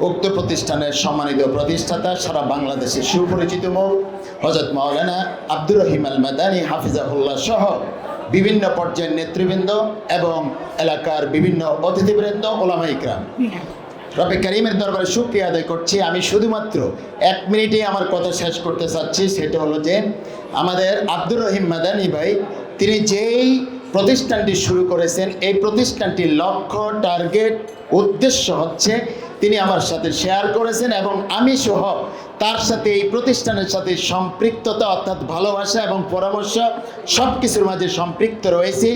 উক্ত প্রতিষ্ঠানের সম্মানিত প্রতিষ্ঠাতা, সারা বাংলাদেশে সুপরিচিত মুখ হযরত মাওলানা আব্দুর রহিম আল মাদানী হাফিজাহুল্লাহ সহ বিভিন্ন পর্যায়ের নেতৃবৃন্দ এবং এলাকার বিভিন্ন অতিথিবৃন্দ, ওলামা ইকরাম, রবে কারিমের দরবারে শুকরিয়া আদায় করছি। আমি শুধুমাত্র 1 মিনিটে আমার কথা শেষ করতে চাচ্ছি। সেটা হলো যে আমাদের আব্দুর রহিম মাদানী ভাই, তিনি যেই প্রতিষ্ঠানটি শুরু করেছেন, এই প্রতিষ্ঠানটির লক্ষ্য, টার্গেট, উদ্দেশ্য হচ্ছে তিনি আমার সাথে শেয়ার করেছেন এবং আমি সহ তার সাথে এই প্রতিষ্ঠানের সাথে সম্পৃক্ততা অর্থাৎ ভালোবাসা এবং পরামর্শ সব কিছুর মাঝে সম্পৃক্ত রয়েছে।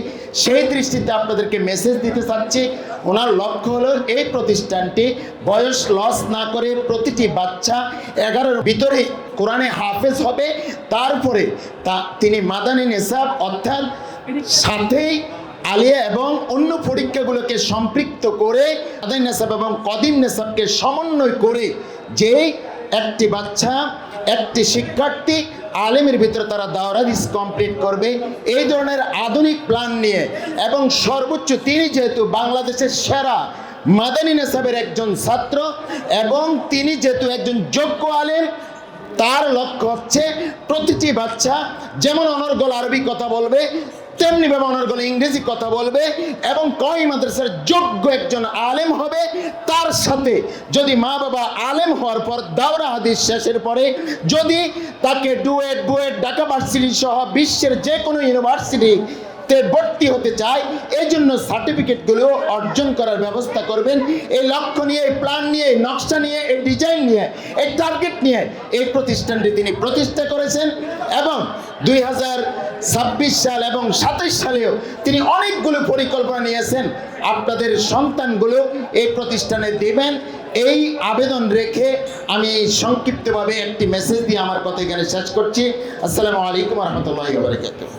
সেই দৃষ্টিতে আপনাদেরকে মেসেজ দিতে চাচ্ছি, ওনার লক্ষ্য হলো এই প্রতিষ্ঠানটি বয়স লস না করে প্রতিটি বাচ্চা 11-র ভিতরে কোরআনে হাফেজ হবে। তারপরে তিনি মাদানী নেসাব অর্থাৎ সাথেই আলিয়া এবং অন্য পরীক্ষাগুলোকে সম্পৃক্ত করে মাদানী নেসাব এবং কদিম নেসাবকে সমন্বয় করে যে একটি বাচ্চা, একটি শিক্ষার্থী আলেমের ভিতরে তারা দাওরাত কমপ্লিট করবে, এই ধরনের আধুনিক প্ল্যান নিয়ে এবং সর্বোচ্চ তিনি যেহেতু বাংলাদেশের সেরা মাদানী নেসাবের একজন ছাত্র এবং তিনি যেহেতু একজন যোগ্য আলেম, তার লক্ষ্য হচ্ছে প্রতিটি বাচ্চা যেমন অনর্গল আরবি কথা বলবে, তেমনিভাবে অনর্গল ইংরেজি কথা বলবে এবং কওমি মাদ্রাসার যোগ্য একজন আলেম হবে। তার সাথে যদি মা বাবা আলেম হওয়ার পর দাওরা হাদিস শেষের পরে যদি তাকে ডুয়েট, বুয়েট, ঢাকা ভার্সিটি সহ বিশ্বের যে কোনো ইউনিভার্সিটিতে ভর্তি হতে চায়, এই জন্য সার্টিফিকেটগুলো অর্জন করার ব্যবস্থা করবেন। এই লক্ষ্য নিয়ে, এই প্ল্যান নিয়ে, এই নকশা নিয়ে, এই ডিজাইন নিয়ে, এই টার্গেট নিয়ে এই প্রতিষ্ঠানটি তিনি প্রতিষ্ঠা করেছেন এবং 2026 সাল এবং 27 সালেও তিনি অনেকগুলো পরিকল্পনা নিয়েছেন। আপনাদের সন্তানগুলো এই প্রতিষ্ঠানে দেবেন, এই আবেদন রেখে আমি সংক্ষিপ্তভাবে একটি মেসেজ দিয়ে আমার কথা এখানে শেষ করছি। আসসালামু আলাইকুম ওয়া রাহমাতুল্লাহি ওয়া বারাকাতুহু।